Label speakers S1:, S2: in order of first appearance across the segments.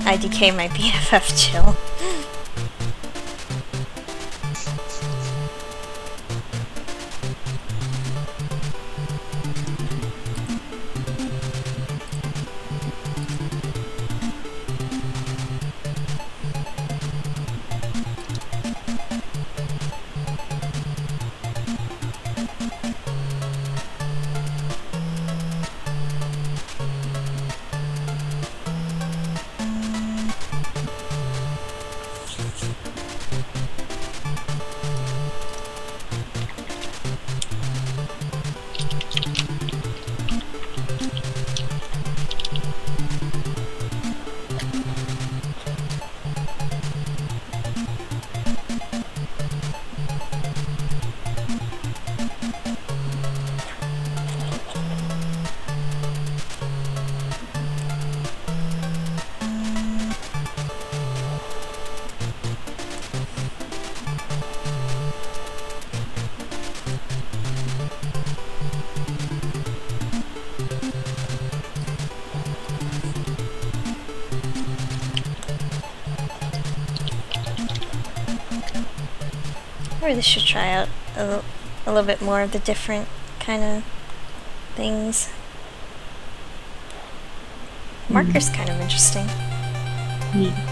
S1: IDK my BFF chill. I really should try out a little bit more of the different kind of things. Marker's kind of interesting.
S2: Yeah.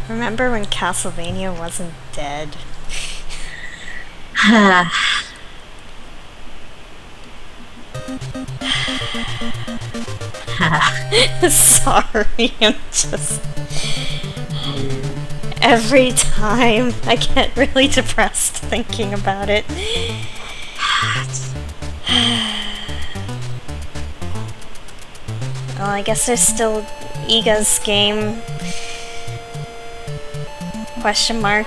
S1: Remember when Castlevania wasn't dead? Sorry, I'm just... Every time I get really depressed thinking about it. Well, I guess there's still Iga's game. Question mark.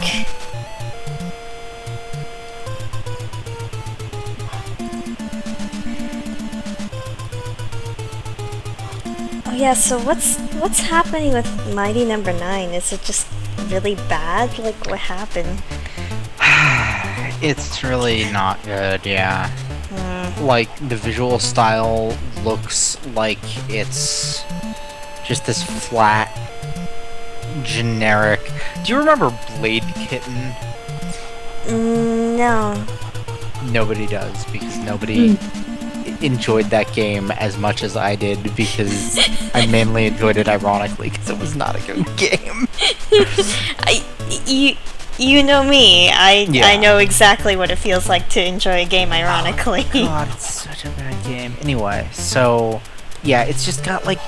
S1: Oh yeah, so what's happening with Mighty Number 9? Is it just really bad? Like, what happened?
S3: It's really not good, yeah. Like, the visual style looks like it's just this flat, generic... Do you remember Blade Kitten?
S1: No.
S3: Nobody does, because nobody enjoyed that game as much as I did, because I mainly enjoyed it ironically, because it was not a good game.
S1: You know me. I know exactly what it feels like to enjoy a game ironically.
S3: Oh, God, it's such a bad game. Anyway, so yeah, it's just got like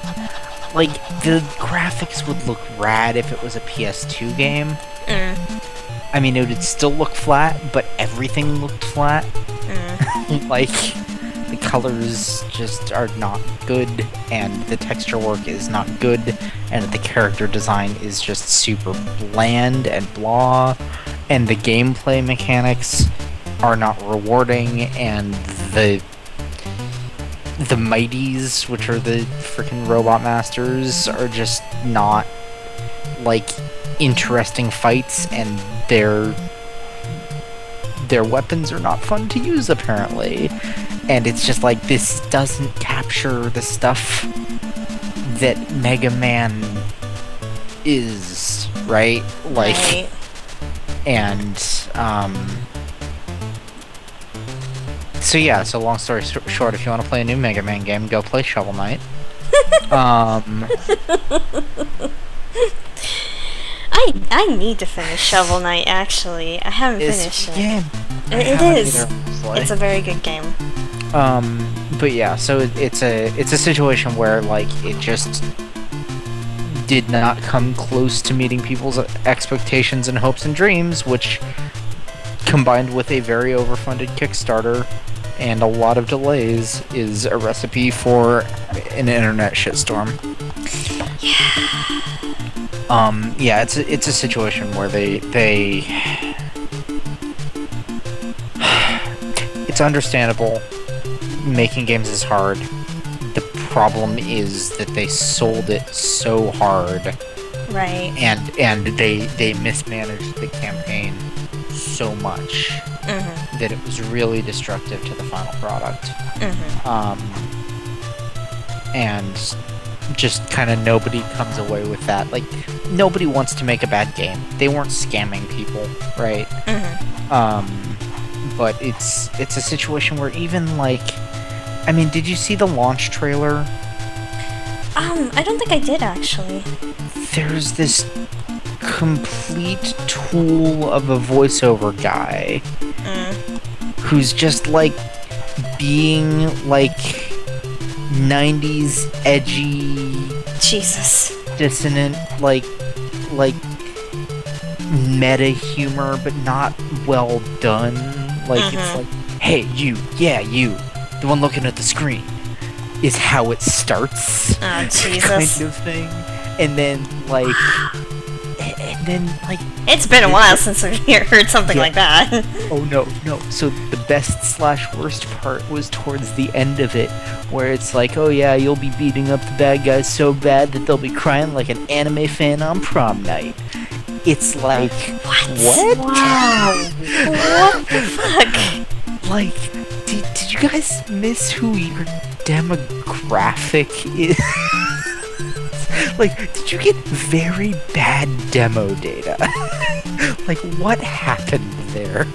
S3: the graphics would look rad if it was a PS2 game. I mean, it would still look flat, but everything looked flat. Like, the colors just are not good, and the texture work is not good, and the character design is just super bland and blah, and the gameplay mechanics are not rewarding, and the Mighties, which are the freaking robot masters, are just not, like, interesting fights, and their weapons are not fun to use, apparently. And it's just like, this doesn't capture capture the stuff that Mega Man is, right? Like,
S1: Right.
S3: and so yeah. So long story short, if you want to play a new Mega Man game, go play Shovel Knight.
S1: I need to finish Shovel Knight, actually. I haven't finished it.
S3: Game.
S1: It is. It's a very good game.
S3: But yeah, so it's a situation where like it just did not come close to meeting people's expectations and hopes and dreams, which combined with a very overfunded Kickstarter and a lot of delays is a recipe for an internet shitstorm. Yeah, it's a situation where they it's understandable. Making games is hard. The problem is that they sold it so hard,
S1: Right.
S3: and they mismanaged the campaign so much that it was really destructive to the final product. And just kind of nobody comes away with that. Like, nobody wants to make a bad game. They weren't scamming people, right? But it's a situation where even like, I mean, did you see the launch trailer?
S1: I don't think I did, actually.
S3: There's this complete tool of a voiceover guy who's just like being like 90s edgy,
S1: Jesus.
S3: dissonant, like meta humor, but not well done. Like it's like, hey, you, the one looking at the screen, is how it starts.
S1: Oh, Jesus.
S3: Kind of thing. And then like
S1: It's been a while since I've heard something like that.
S3: oh no. So the best / worst part was towards the end of it, where it's like, oh yeah, you'll be beating up the bad guys so bad that they'll be crying like an anime fan on prom night. It's like, what?
S1: Wow. What the fuck?
S3: Like, did you guys miss who your demographic is? Like, did you get very bad demo data? Like, what happened there?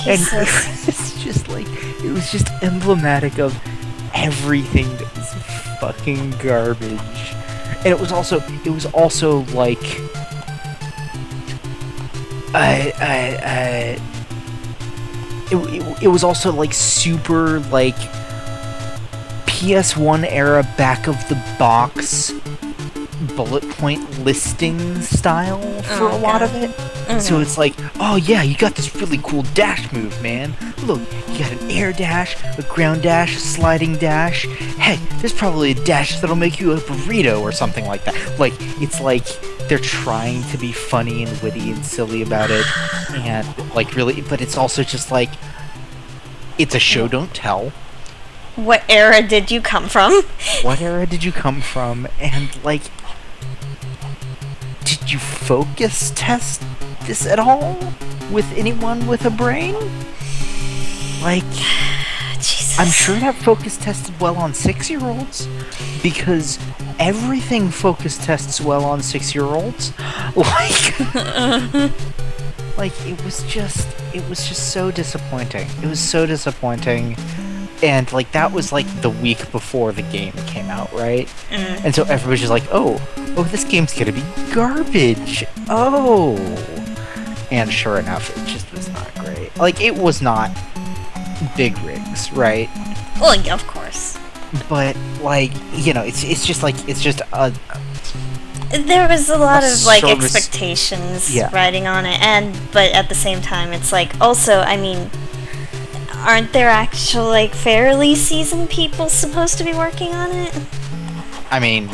S3: And it's just like, it was just emblematic of everything that was fucking garbage. And it was also like, it was also like super like PS1 era back of the box bullet point listing style for a lot of it. So it's like, oh yeah, you got this really cool dash move, man. Look, you got an air dash, a ground dash, a sliding dash. Hey, there's probably a dash that'll make you a burrito or something like that. Like, it's like they're trying to be funny and witty and silly about it, and like really, but it's also just like, it's a show don't tell.
S1: What era did you come from?
S3: What era did you come from? And like, did you focus test this at all with anyone with a brain? Like,
S1: Jesus.
S3: I'm sure that focus tested well on 6-year-olds, because everything focus tests well on 6-year-olds. Like, it was just so disappointing. It was so disappointing. And like, that was like the week before the game came out, right? And so everybody's just like, oh, this game's gonna be garbage. Oh. And sure enough, it just was not great. Like, it was not big rigs, right?
S1: Well, yeah, of course.
S3: But like, you know, it's just a
S1: there was a lot of like
S3: service.
S1: Expectations riding on it, but at the same time, it's like, also, I mean, aren't there actual like fairly seasoned people supposed to be working on it?
S3: I mean,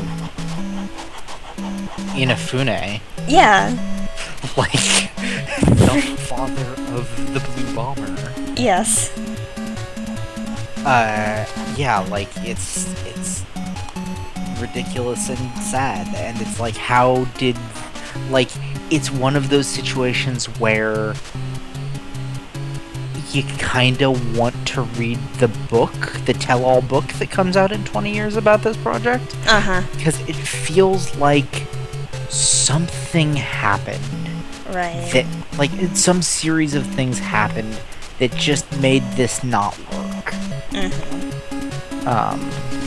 S3: Inafune.
S1: Yeah.
S3: Like, the father of the Blue Bomber.
S1: Yes.
S3: Yeah, like, it's ridiculous and sad, and it's like, how did, like, it's one of those situations where you kind of want to read the book, the tell-all book that comes out in 20 years about this project. Because it feels like something happened.
S1: Right.
S3: That, like, some series of things happened that just made this not work.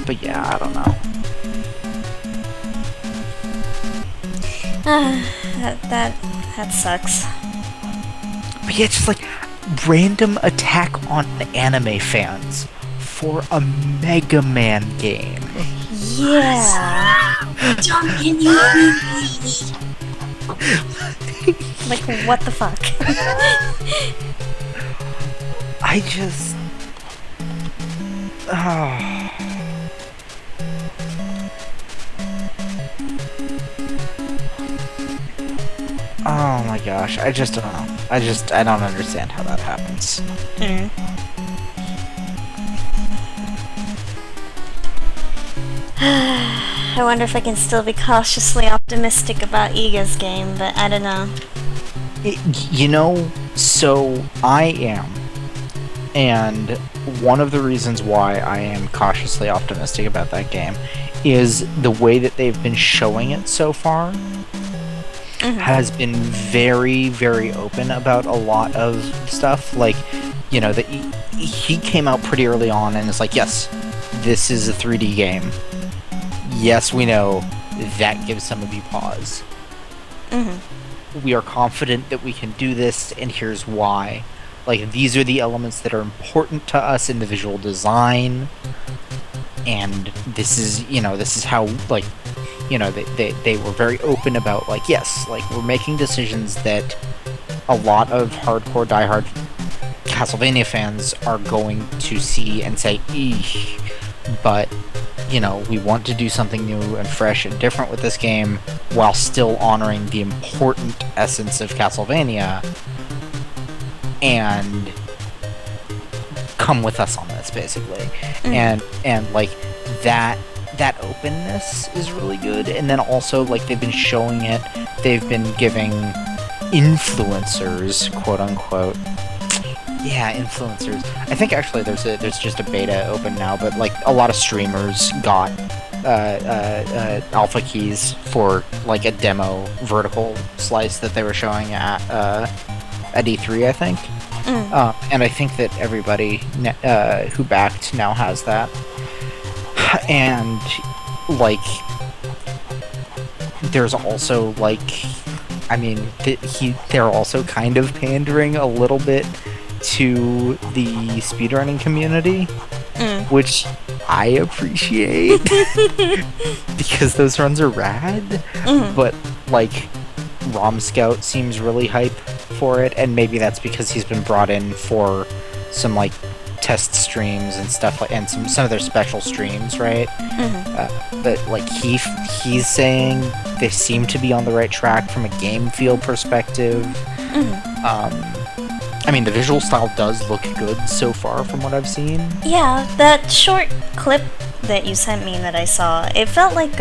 S3: But yeah, I don't know.
S1: That sucks.
S3: But yeah, it's just like random attack on anime fans for a Mega Man game.
S1: Yeah. Like, what the fuck?
S3: I just... Oh my gosh, I just don't know. I don't understand how that happens.
S1: I wonder if I can still be cautiously optimistic about Iga's game, but I don't know.
S3: You know, so I am. And one of the reasons why I am cautiously optimistic about that game is the way that they've been showing it so far has been very, very open about a lot of stuff. Like, you know, that he came out pretty early on and is like, yes, this is a 3D game. Yes, we know that gives some of you pause. We are confident that we can do this, and here's why. Like, these are the elements that are important to us in the visual design, and this is, you know, this is how, like, you know, they were very open about, like, yes, like, we're making decisions that a lot of hardcore, diehard Castlevania fans are going to see and say, eesh, but, you know, we want to do something new and fresh and different with this game while still honoring the important essence of Castlevania, and come with us on this, basically. And like, that openness is really good. And then also, like, they've been showing it, they've been giving influencers, quote unquote, influencers. I think actually there's just a beta open now, but like a lot of streamers got alpha keys for like a demo vertical slice that they were showing at E3, I think. And I think that everybody who backed now has that. And like, there's also like, I mean, they're also kind of pandering a little bit to the speedrunning community, which I appreciate because those runs are rad. But like, Rom Scout seems really hype for it, and maybe that's because he's been brought in for some like test streams and stuff, like, and some of their special streams, right? But like, he's saying they seem to be on the right track from a game feel perspective. I mean, the visual style does look good so far from what I've seen.
S1: Yeah, that short clip that you sent me that I saw, it felt like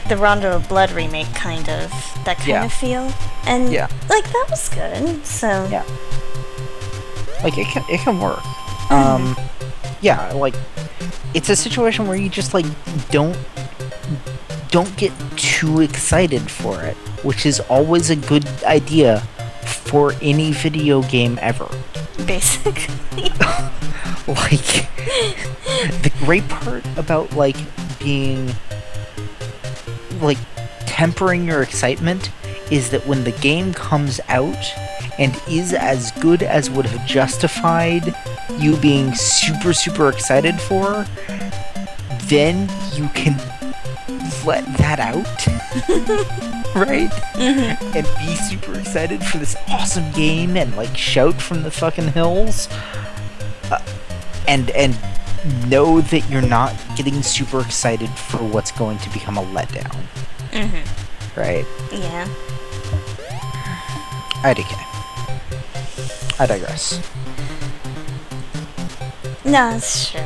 S1: the Rondo of Blood remake, kind of, that kind of feel. And like, that was good, so
S3: yeah, like, it can work. Yeah, like, it's a situation where you just like don't get too excited for it, which is always a good idea for any video game ever.
S1: Basically.
S3: Like, the great part about like being like tempering your excitement is that when the game comes out and is as good as would have justified you being super, super excited for, then you can let that out, right? And be super excited for this awesome game and like shout from the fucking hills, and know that you're not getting super excited for what's going to become a letdown. Right?
S1: Yeah.
S3: IDK. I digress.
S1: No, it's true.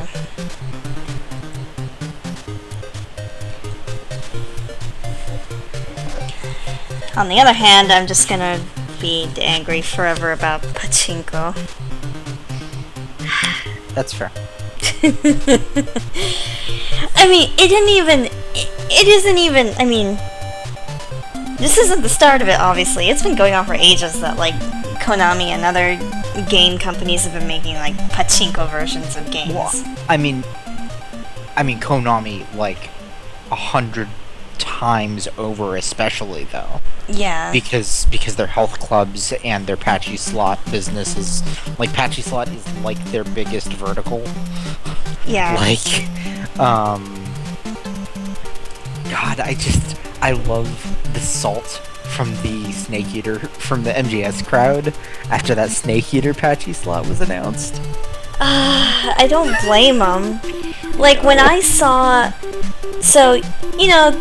S1: On the other hand, I'm just gonna be angry forever about pachinko.
S3: That's fair.
S1: I mean, it isn't even, I mean, this isn't the start of it, obviously. It's been going on for ages that, like, Konami and other game companies have been making, like, pachinko versions of games.
S3: Well, I mean, Konami, like, 100 times over, especially, though.
S1: Yeah.
S3: Because their health clubs and their patchy slot business is, like, patchy slot is, like, their biggest vertical.
S1: Yeah.
S3: Like, God, I love the salt from the Snake Eater, from the MGS crowd after that Snake Eater patchy slot was announced.
S1: I don't blame them. Like, when I saw... So, you know,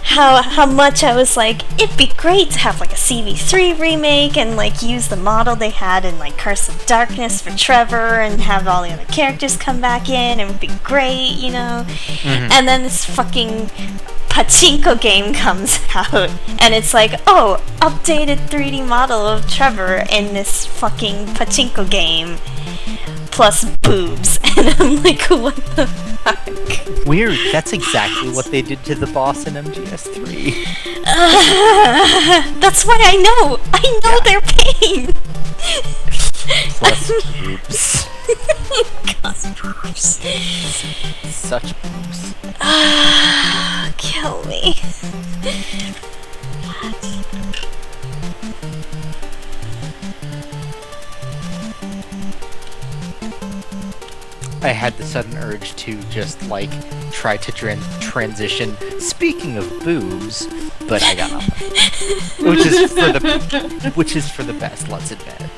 S1: how much I was like, it'd be great to have, like, a CV3 remake and, like, use the model they had in, like, Curse of Darkness for Trevor and have all the other characters come back in, and it would be great, you know? Mm-hmm. And then this fucking pachinko game comes out, and it's like, oh, updated 3D model of Trevor in this fucking pachinko game, plus boobs. And I'm like, what the fuck?
S3: Weird, that's exactly what they did to the boss in MGS3.
S1: That's why I know their pain!
S3: Plus boobs.
S1: God, boobs.
S3: Such boobs.
S1: Kill me.
S3: I had the sudden urge to just, like, try to transition. Speaking of boobs, but I got nothing. Which is for the best, let's admit.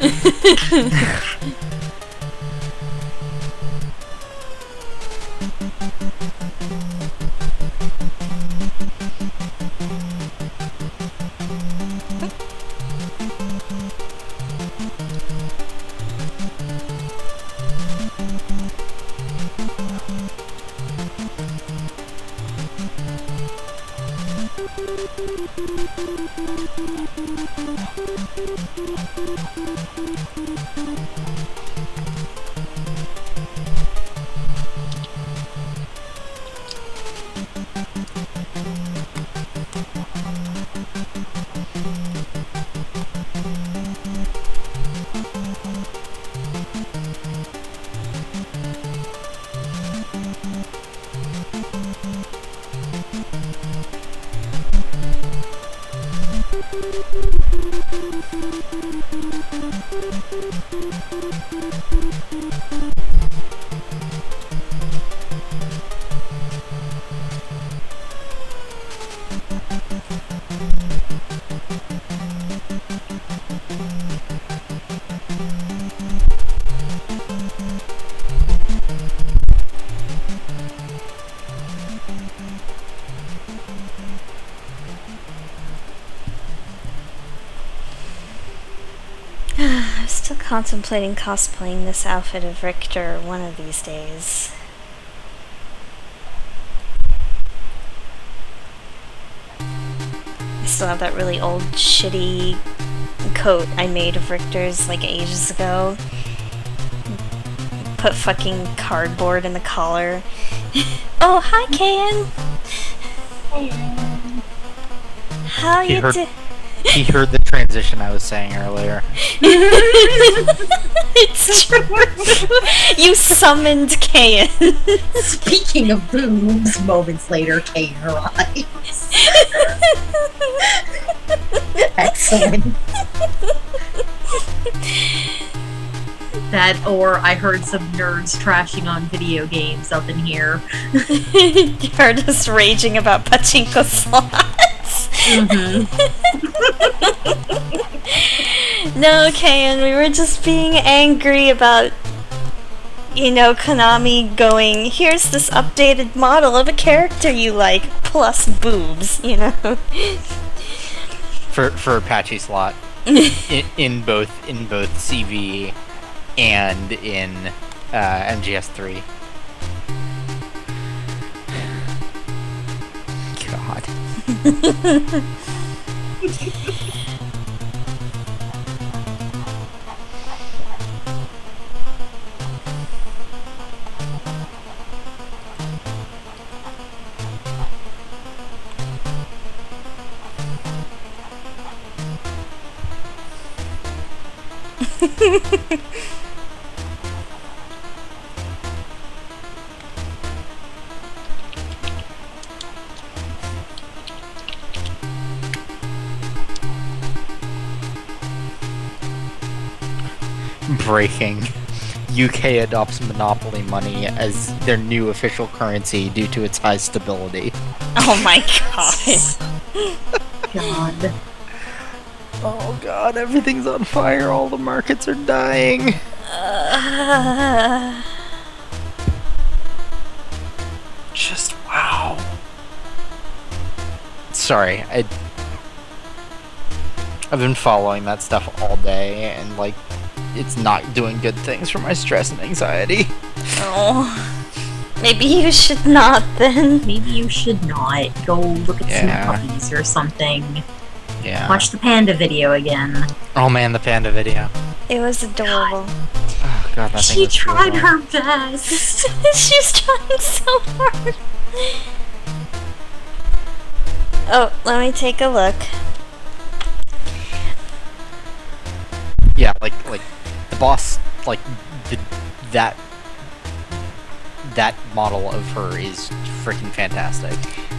S1: I'm still contemplating cosplaying this outfit of Richter one of these days. I still have that really old, shitty coat I made of Richter's, like, ages ago. Put fucking cardboard in the collar. Oh, hi, Kayan! How you doing?
S3: He heard the transition I was saying earlier.
S1: It's true. You summoned Kayan.
S2: Speaking of boobs, moments later, Kayan arrives. Excellent. That, or I heard some nerds trashing on video games up in here.
S1: You heard us raging about pachinko slots.
S2: Mm-hmm.
S1: No, Kayan, we were just being angry about, you know, Konami going, here's this updated model of a character you like, plus boobs, you know?
S3: For Apache slot. in both CV and in MGS3. God. Breaking. UK adopts monopoly money as their new official currency due to its high stability.
S1: Oh my god.
S2: God.
S3: Oh god, everything's on fire, all the markets are dying. Just wow. Sorry, I've been following that stuff all day, and like, it's not doing good things for my stress and anxiety.
S1: Oh. Maybe you should not then.
S2: Maybe you should not. Go look at some puppies or something.
S3: Yeah.
S2: Watch the panda video again.
S3: Oh man, the panda video.
S1: It was adorable.
S3: Oh god, that thing
S2: She
S3: was
S2: tried
S3: beautiful.
S2: her best.
S1: She's trying so hard. Oh, let me take a look.
S3: Yeah, like the boss, like that model of her is freaking fantastic.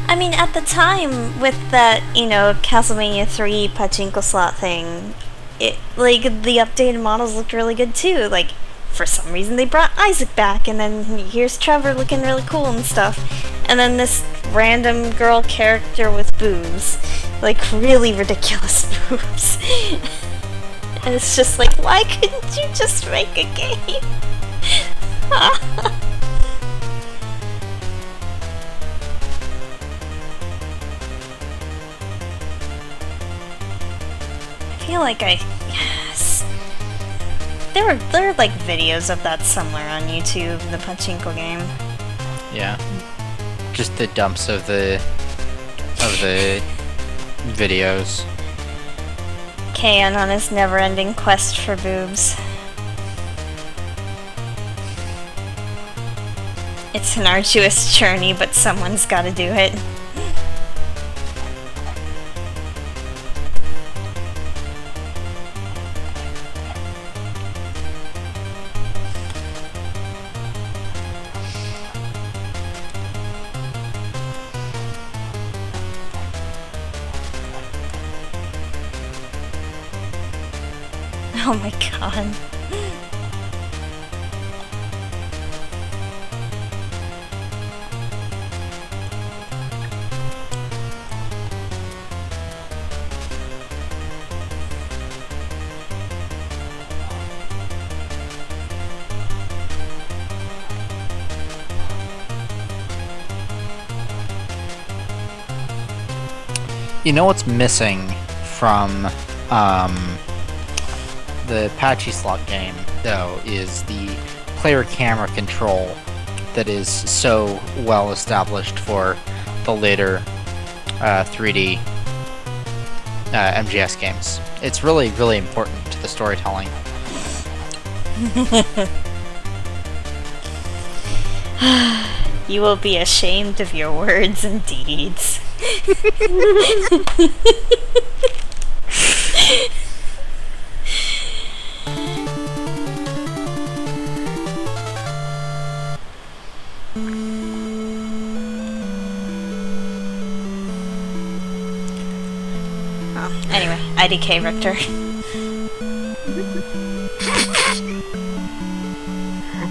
S1: I mean, at the time, with that, you know, Castlevania 3 pachinko slot thing, it, like, the updated models looked really good too. Like, for some reason they brought Isaac back, and then here's Trevor looking really cool and stuff. And then this random girl character with boobs. Like, really ridiculous boobs. And it's just like, why couldn't you just make a game? I feel like yes. There are like videos of that somewhere on YouTube, the pachinko game.
S3: Yeah. Just the dumps of the videos.
S1: Kaon on his never-ending quest for boobs. It's an arduous journey, but someone's gotta do it. Oh my god.
S3: You know what's missing from the Apache slot game, though, is the player camera control that is so well established for the later 3D MGS games. It's really, really important to the storytelling.
S1: You will be ashamed of your words and deeds. Oh, anyway, IDK Richter.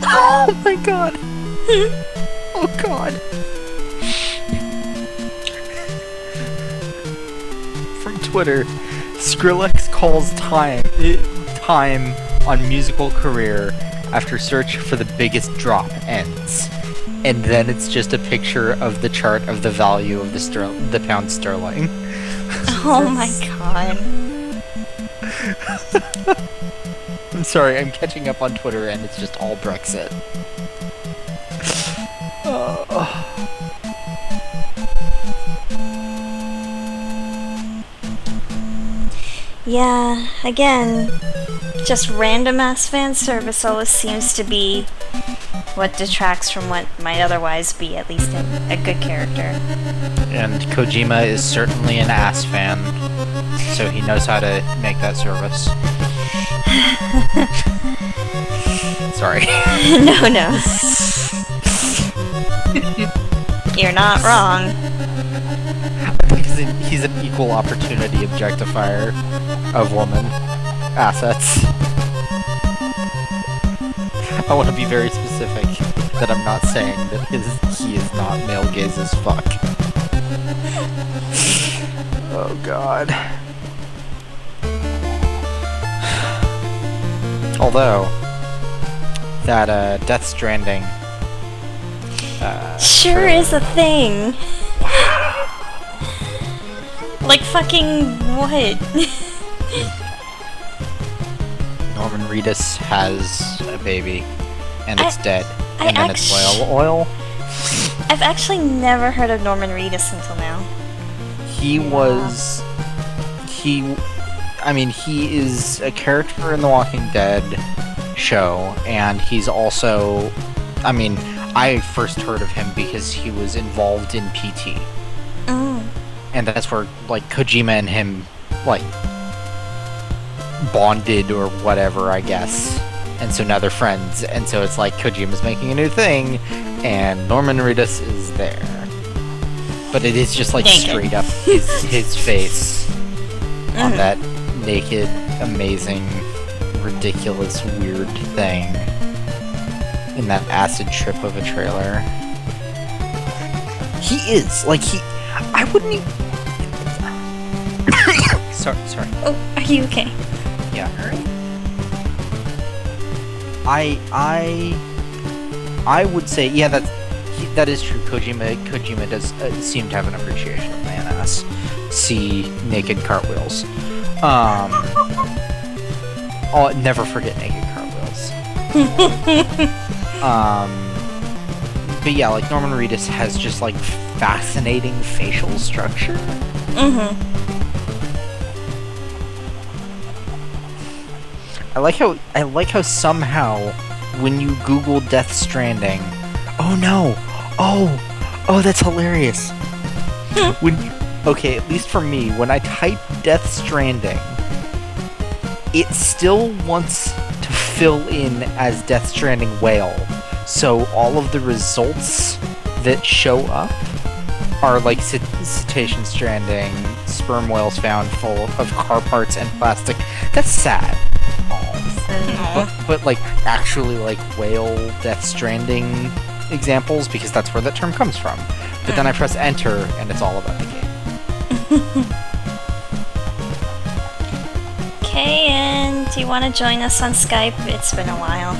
S3: Oh my god! Oh god! From Twitter, Skrillex calls time on musical career after search for the biggest drop ends. And then it's just a picture of the chart of the value of the pound sterling.
S1: Oh my god.
S3: I'm sorry, I'm catching up on Twitter and it's just all Brexit.
S1: Yeah, again, just random ass fan service always seems to be what detracts from what might otherwise be at least a good character.
S3: And Kojima is certainly an ass fan, so he knows how to make that service. Sorry.
S1: No. You're not wrong.
S3: I think he's an equal opportunity objectifier of woman assets. I want to be very specific that I'm not saying that he is not male gaze as fuck. Oh god. Although, that Death Stranding
S1: sure is a thing. Like fucking what?
S3: Norman Reedus has a baby, and it's dead, and then it's whale oil.
S1: I've actually never heard of Norman Reedus until now.
S3: He is a character in the Walking Dead show, and he's also, I first heard of him because he was involved in PT.
S1: Oh.
S3: And that's where, like, Kojima and him, like, bonded or whatever, I guess. And so now they're friends, and so it's like Kojima's making a new thing, and Norman Reedus is there. But it is just, like, straight up his face on that naked, amazing, ridiculous, weird thing in that acid trip of a trailer. He is, like, I wouldn't even... sorry.
S1: Oh, are you okay?
S3: Yeah. I would say, yeah, that is true. Kojima does seem to have an appreciation of man ass. See naked cartwheels. Oh, never forget naked cartwheels. But yeah, like, Norman Reedus has just, like, fascinating facial structure. I like how somehow when you Google Death Stranding, oh, that's hilarious. Okay, at least for me, when I type Death Stranding, it still wants to fill in as Death Stranding whale. So all of the results that show up are like cetacean stranding, sperm whales found full of car parts and plastic. That's sad. But like actually like whale Death Stranding examples, because that's where that term comes from. But then I press enter and it's all about the game.
S1: Okay, and do you want to join us on Skype? It's been a while.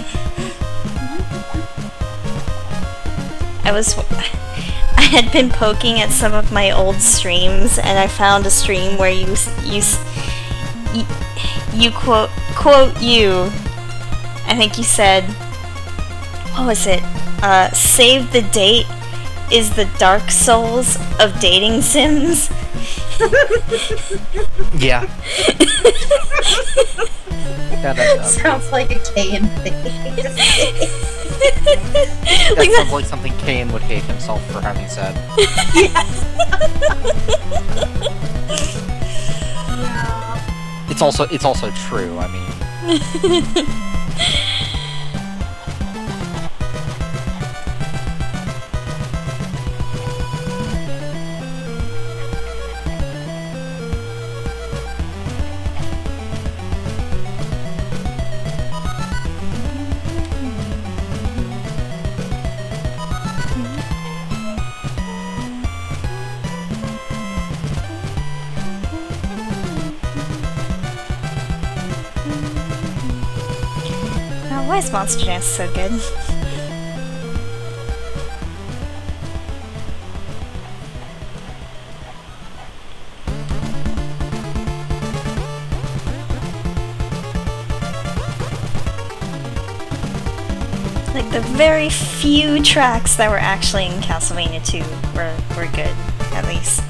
S1: I had been poking at some of my old streams, and I found a stream where you quote you. I think you said, what was it? Save the date is the Dark Souls of dating sims.
S3: Yeah.
S2: Sounds like a Kayan thing.
S3: That sounds like something Kayan would hate himself for having said.
S2: Yeah.
S3: It's also true, I mean.
S1: Why is Monster Dance so good? Like, the very few tracks that were actually in Castlevania 2 were good, at least.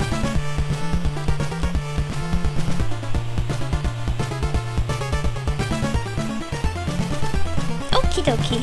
S1: Okie dokie.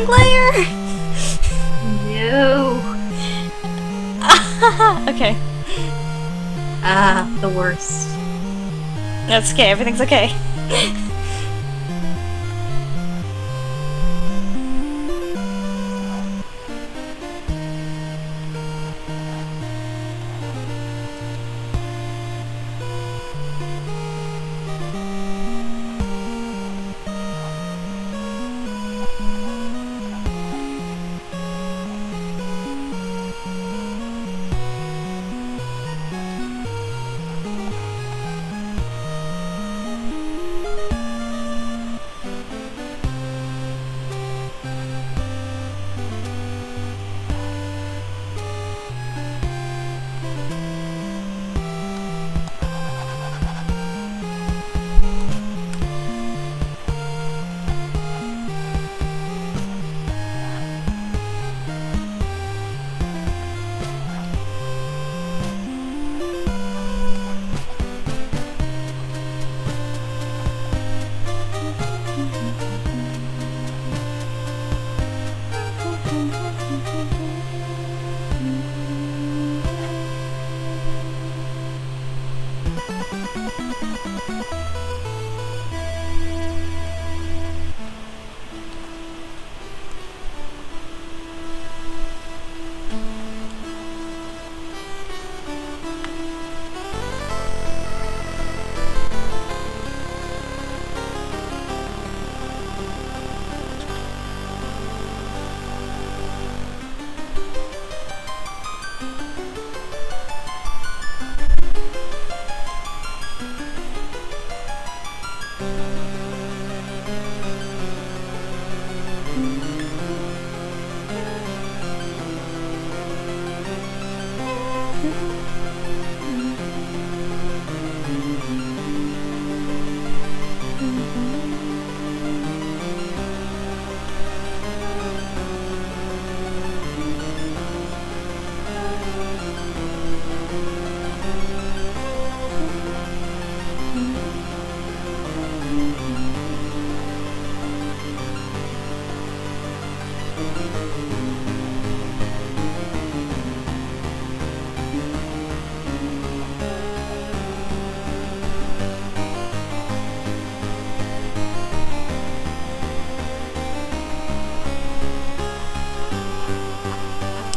S1: wrong layer!
S2: No.
S1: Okay.
S2: The worst.
S1: That's okay, everything's okay.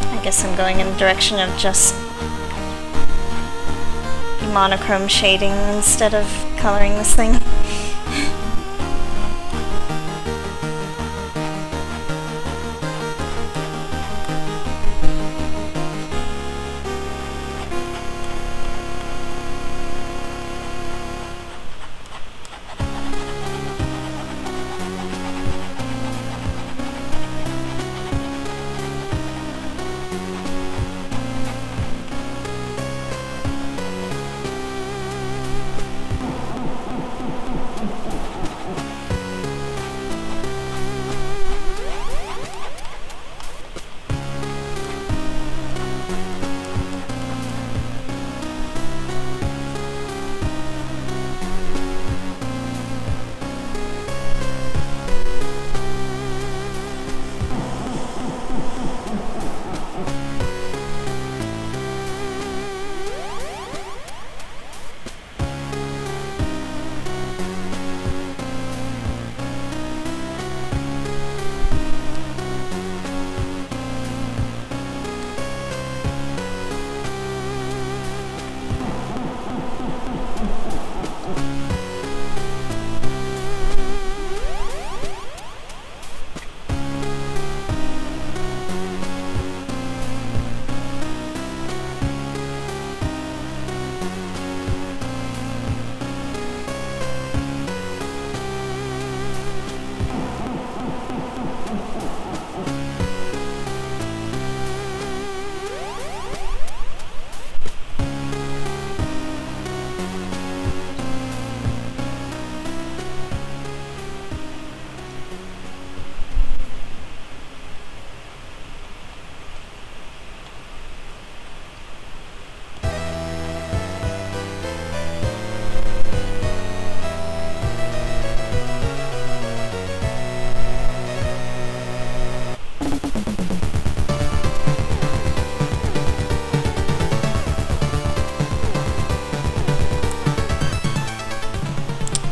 S1: I guess I'm going in the direction of just monochrome shading instead of coloring this thing.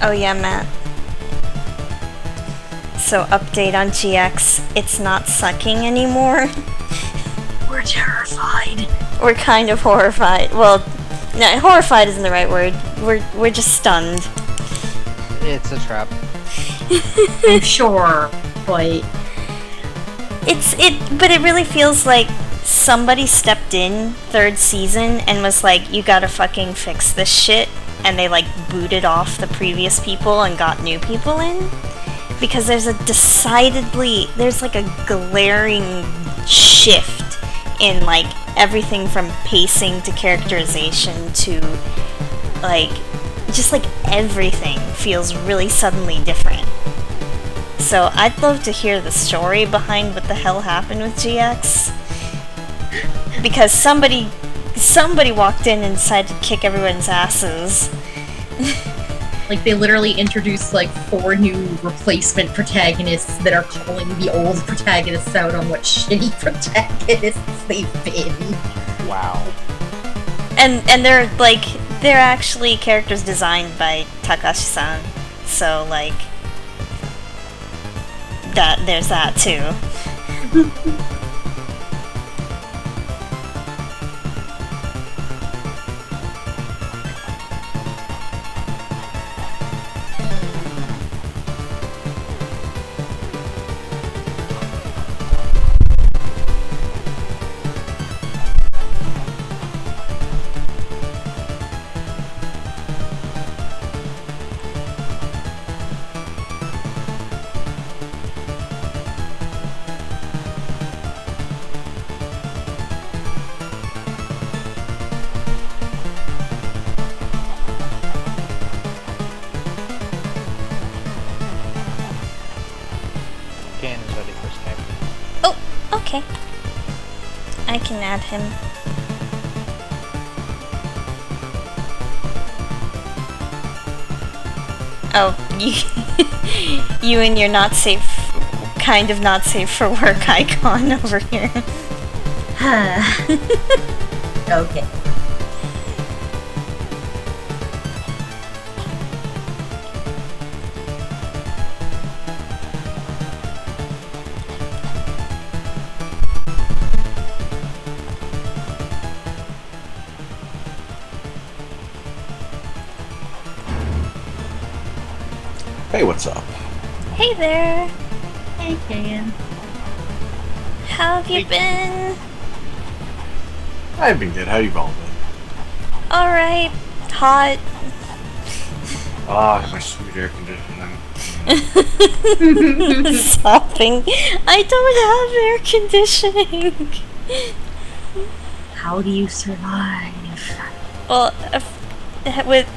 S1: Oh yeah, Matt. So update on GX, it's not sucking anymore.
S2: We're terrified.
S1: We're kind of horrified. Well, no, horrified isn't the right word. We're just stunned.
S3: It's a trap.
S2: I'm sure, but
S1: but it really feels like somebody stepped in third season and was like, you gotta fucking fix this shit, and they like booted off the previous people and got new people in. Because there's like a glaring shift in like everything from pacing to characterization to like just like everything feels really suddenly different. So I'd love to hear the story behind what the hell happened with GX. Because somebody walked in and decided to kick everyone's asses.
S2: like they literally introduced like 4 new replacement protagonists that are calling the old protagonists out on what shitty protagonists they've been.
S3: Wow.
S1: And they're actually characters designed by Takashi-san. So like there's that too. Okay. I can add him. Oh, you and your not safe, kind of not safe for work icon over here.
S2: Okay.
S4: Hey, what's up?
S1: Hey there.
S2: Hey, Ken.
S1: How have you been?
S4: I've been good. How you all been?
S1: Alright. Hot.
S4: Ah, my sweet air conditioning.
S1: Sopping. I don't have air conditioning.
S2: How do you survive?
S1: Well,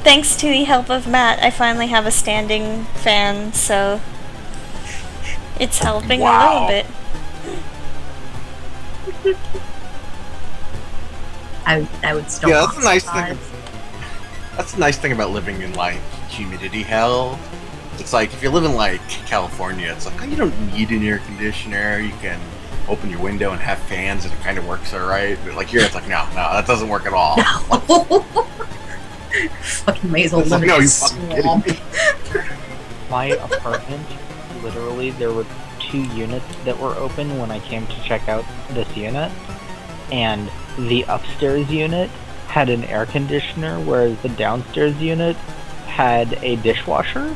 S1: thanks to the help of Matt, I finally have a standing fan, so it's helping a little bit.
S2: I would still.
S4: Yeah, that's a nice thing. That's a nice thing about living in like humidity hell. It's like if you live in like California, it's like, oh, you don't need an air conditioner. You can open your window and have fans, and it kind of works alright. But like here, it's like no, that doesn't work at all.
S2: No. Fucking may as well live in a swamp.
S3: My apartment, literally, there were 2 units that were open when I came to check out this unit, and the upstairs unit had an air conditioner, whereas the downstairs unit had a dishwasher,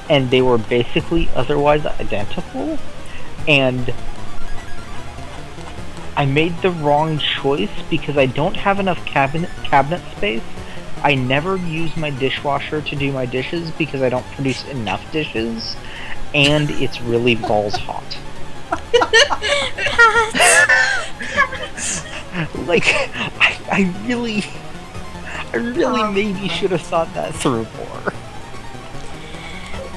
S3: and they were basically otherwise identical, and I made the wrong choice because I don't have enough cabinet space. I never use my dishwasher to do my dishes because I don't produce enough dishes, and it's really balls hot. Like, I really maybe should have thought that through more.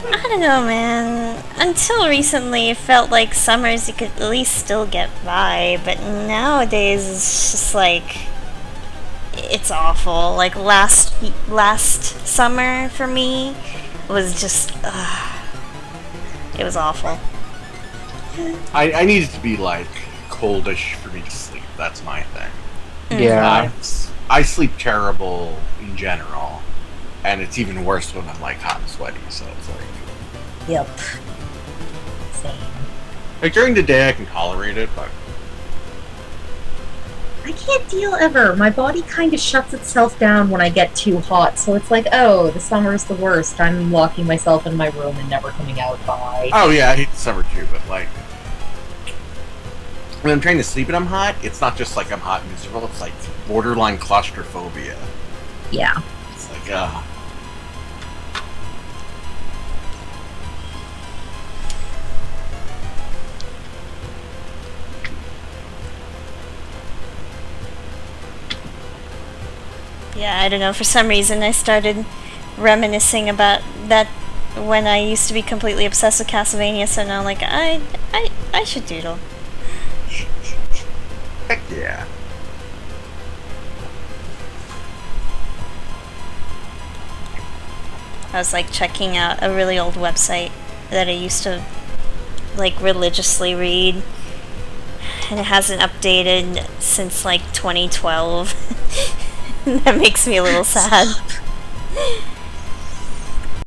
S1: I don't know, man. Until recently, it felt like summers you could at least still get by, but nowadays it's just like it's awful. Like last summer for me was just it was awful.
S4: I need it to be like coldish for me to sleep. That's my thing.
S3: Yeah.
S4: I sleep terrible in general. And it's even worse when I'm, like, hot and sweaty, so it's like...
S2: Yep. Same.
S4: Like, during the day I can tolerate it, but...
S2: I can't deal ever. My body kind of shuts itself down when I get too hot, so it's like, oh, the summer is the worst. I'm locking myself in my room and never coming out. Bye.
S4: Oh yeah, I hate the summer too, but like... When I'm trying to sleep and I'm hot, it's not just like I'm hot and miserable, it's like borderline claustrophobia.
S2: Yeah.
S4: It's like, ugh.
S1: Yeah, I don't know, for some reason I started reminiscing about that when I used to be completely obsessed with Castlevania, so now, like, I should doodle.
S4: Heck yeah.
S1: I was, like, checking out a really old website that I used to, like, religiously read, and it hasn't updated since, like, 2012. That makes me a little sad.